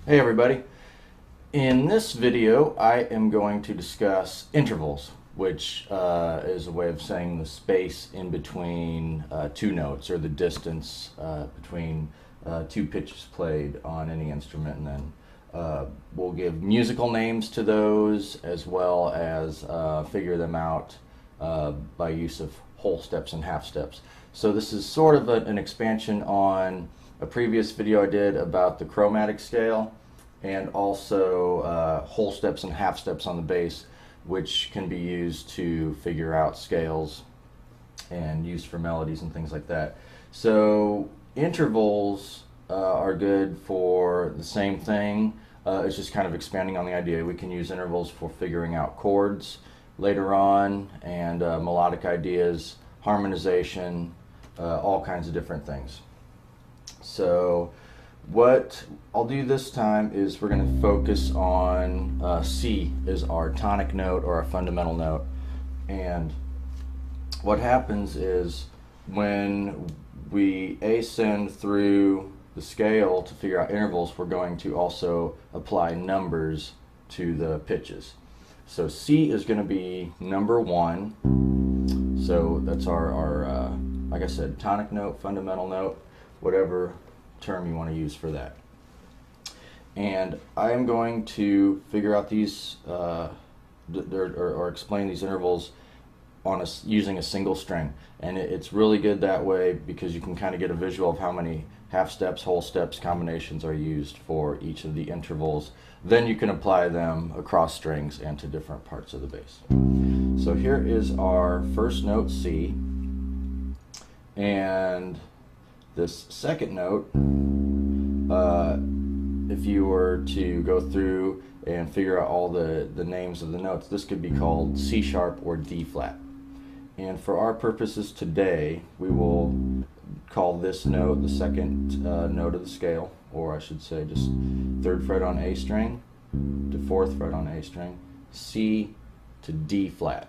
Hey everybody. In this video I am going to discuss intervals, which is a way of saying the space in between two notes, or the distance between two pitches played on any instrument, and then we'll give musical names to those as well as figure them out by use of whole steps and half steps. So this is sort of an expansion on a previous video I did about the chromatic scale, and also whole steps and half steps on the bass, which can be used to figure out scales and used for melodies and things like that. So intervals are good for the same thing. It's just kind of expanding on the idea. We can use intervals for figuring out chords later on, and melodic ideas, harmonization, all kinds of different things. So what I'll do this time is we're going to focus on C as our tonic note, or our fundamental note. And what happens is when we ascend through the scale to figure out intervals, we're going to also apply numbers to the pitches. So C is going to be number 1. So that's our like I said, tonic note, fundamental note, whatever term you want to use for that. And I am going to figure out these or explain these intervals on using a single string. And it's really good that way because you can kind of get a visual of how many half steps, whole steps, combinations are used for each of the intervals. Then you can apply them across strings and to different parts of the bass. So here is our first note, C, and this second note, if you were to go through and figure out all the names of the notes, this could be called C sharp or D flat. And for our purposes today, we will call this note the second note of the scale, or I should say just 3rd fret on A string to 4th fret on A string, C to D flat.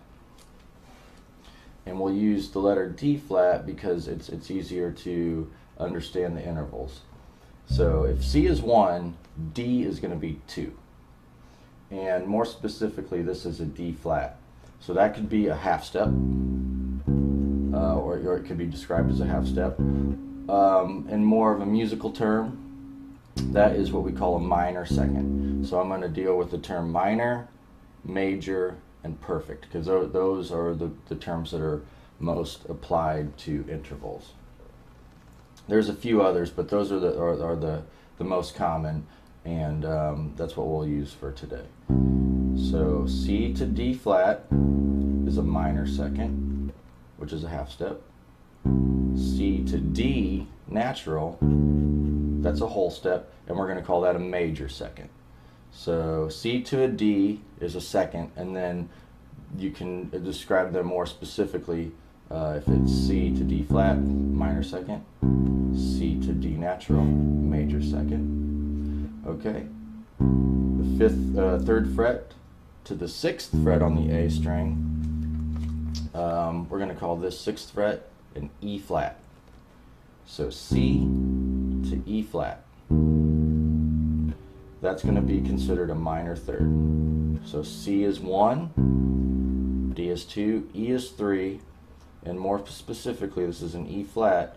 And we'll use the letter D flat because it's easier to understand the intervals. So if C is 1, D is going to be 2. And more specifically, this is a D flat. So that could be a half step, or it could be described as a half step. In more of a musical term, that is what we call a minor second. So I'm going to deal with the term minor, major, and perfect, because those are the terms that are most applied to intervals. There's a few others, but those are the most common, and that's what we'll use for today. So C to D flat is a minor second, which is a half step. C to D natural, that's a whole step, and we're going to call that a major second. So C to a D is a second, and then you can describe them more specifically if it's C to D flat, minor second, C to D natural, major second. Okay. The 3rd fret to the 6th fret on the A string, we're going to call this 6th fret an E flat. So C to E flat. That's going to be considered a minor third. So C is 1, D is 2, E is 3, and more specifically, this is an E flat,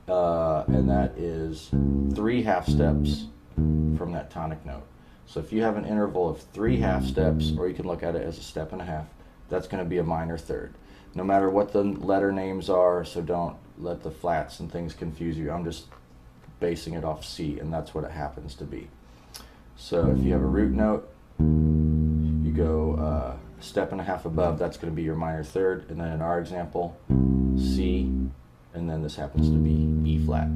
and that is 3 half steps from that tonic note. So if you have an interval of 3 half steps, or you can look at it as a step and a half, that's going to be a minor third. No matter what the letter names are, so don't let the flats and things confuse you. I'm just basing it off C, and that's what it happens to be. So if you have a root note, you go a step and a half above, that's going to be your minor third. And then in our example, C, and then this happens to be E flat.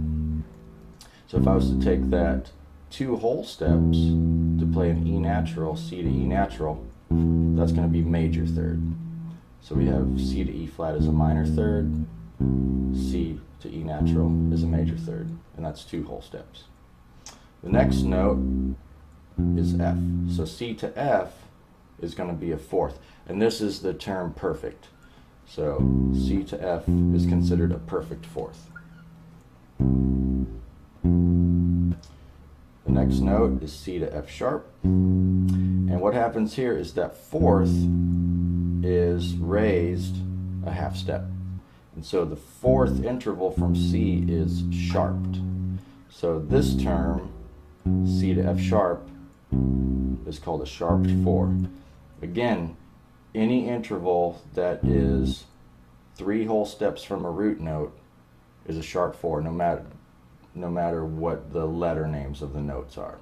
So if I was to take that 2 whole steps to play an E natural, C to E natural, that's going to be major third. So we have C to E flat as a minor third, C to E natural is a major third, and that's 2 whole steps. The next note is F. So C to F is going to be a 4th, and this is the term perfect. So C to F is considered a perfect 4th. The next note is C to F sharp. And what happens here is that fourth is raised a half step. And so the fourth interval from C is sharped. So this term, C to F sharp, is called a sharped 4. Again, any interval that is 3 whole steps from a root note is a sharp 4, no matter what the letter names of the notes are.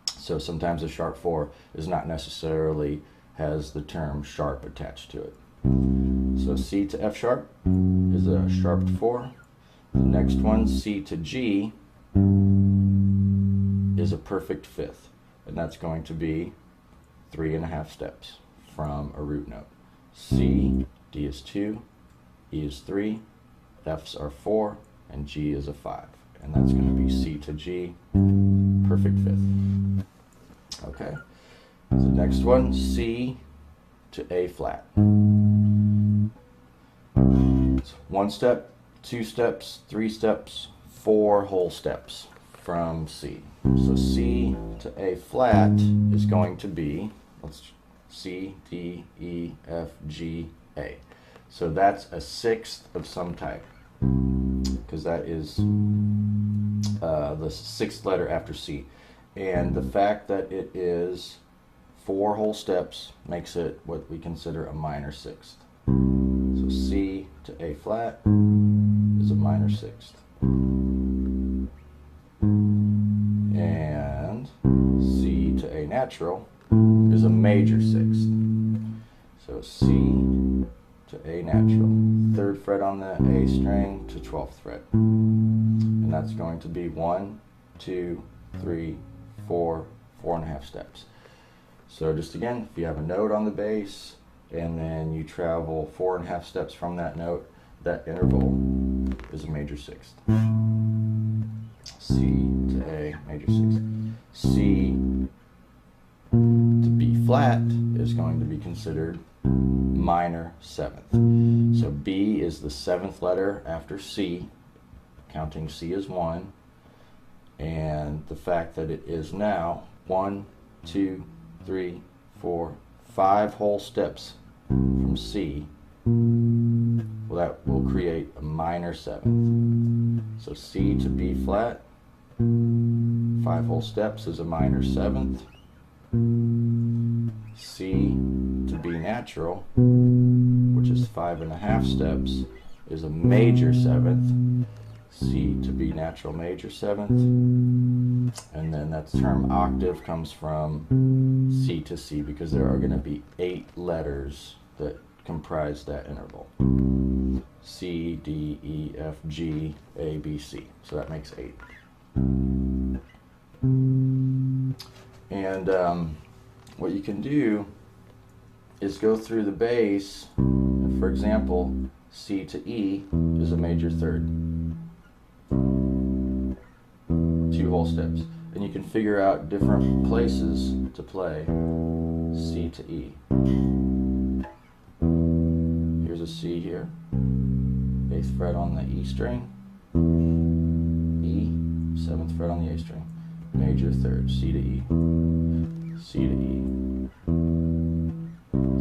So sometimes a sharp 4 is not necessarily has the term sharp attached to it. So C to F sharp is a sharped 4. The next one, C to G, is a perfect 5th, and that's going to be 3.5 steps from a root note. C, D is 2, E is 3, F's are 4, and G is a 5. And that's going to be C to G, perfect 5th. Okay, so next one, C to A flat. It's 1 step, 2 steps, 3 steps, 4 whole steps from C. So C to A flat is going to be, C, D, E, F, G, A. So that's a 6th of some type, because that is the 6th letter after C. And the fact that it is 4 whole steps makes it what we consider a minor 6th. So C to A flat is a minor 6th. And C to A natural is a major 6th. So C to A natural, 3rd fret on the A string to 12th fret. And that's going to be 1, 2, 3, 4, 4.5 steps. So just again, if you have a note on the bass and then you travel 4.5 steps from that note, that interval is a major 6th. C to A, major 6th. C to B flat is going to be considered minor 7th. So B is the 7th letter after C, counting C as 1, and the fact that it is now 1, 2, 3, 4, 5 whole steps from C, well, that will create a minor 7th. So C to B flat, 5 whole steps is a minor 7th. C to B natural, which is 5.5 steps, is a major 7th. C to B natural, major 7th. And then that term octave comes from C to C, because there are going to be 8 letters that comprise that interval. C, D, E, F, G, A, B, C. So that makes 8. And what you can do is go through the bass. For example, C to E is a major 3rd. 2 whole steps. And you can figure out different places to play C to E. Here's a C here. 8th fret on the E string. E, 7th fret on the A string. Major 3rd, C to E. C to E.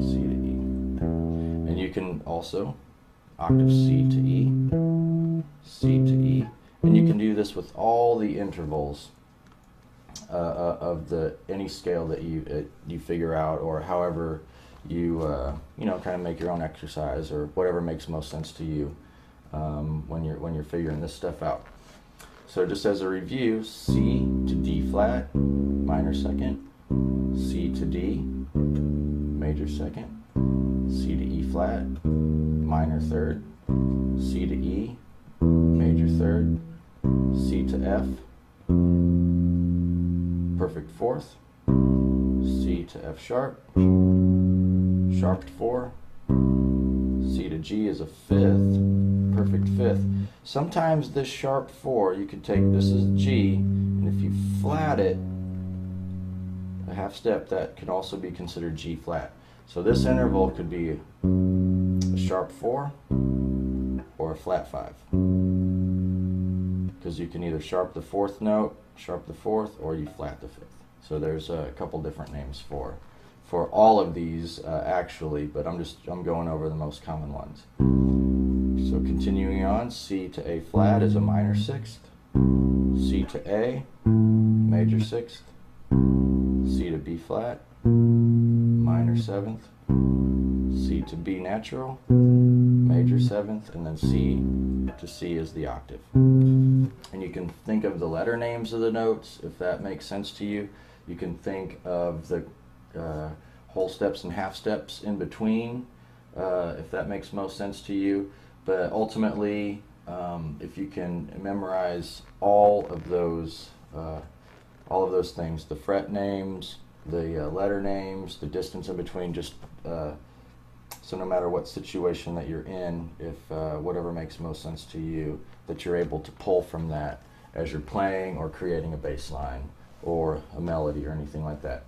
C to E. And you can also octave C to E. C to E. And you can do this with all the intervals of any scale that you figure out, or however you kind of make your own exercise, or whatever makes most sense to you when you're figuring this stuff out. So just as a review, C to D flat, minor 2nd, C to D, major 2nd, C to E flat, minor 3rd, C to E, major 3rd, C to F, perfect 4th, C to F sharp, sharped 4, C to G is a 5th, perfect 5th. Sometimes this sharp 4, you could take, this is G, and if you flat it a half step, that could also be considered G flat. So this interval could be a sharp 4 or a flat 5. Because because you can either sharp the fourth note, sharp the fourth, or you flat the fifth. So there's a couple different names for all of these actually, but I'm going over the most common ones. So continuing on, C to A flat is a minor sixth, C to A, major sixth, C to B flat, minor seventh, C to B natural, major seventh, and then C to C is the octave. And you can think of the letter names of the notes if that makes sense to you. You can think of the whole steps and half steps in between if that makes most sense to you. But ultimately, if you can memorize all of those things, the fret names, the letter names, the distance in between, just so no matter what situation that you're in, if whatever makes most sense to you, that you're able to pull from that as you're playing or creating a bass line or a melody or anything like that.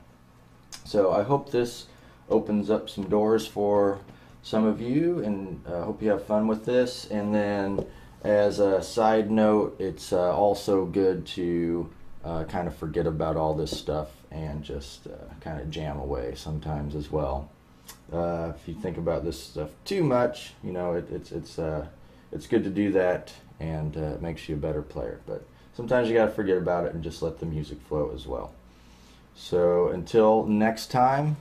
So I hope this opens up some doors for some of you, and I hope you have fun with this. And then as a side note, it's also good to kind of forget about all this stuff and just kind of jam away sometimes as well. If you think about this stuff too much, you know, it's good to do that, and it makes you a better player. But sometimes you got to forget about it and just let the music flow as well. So until next time,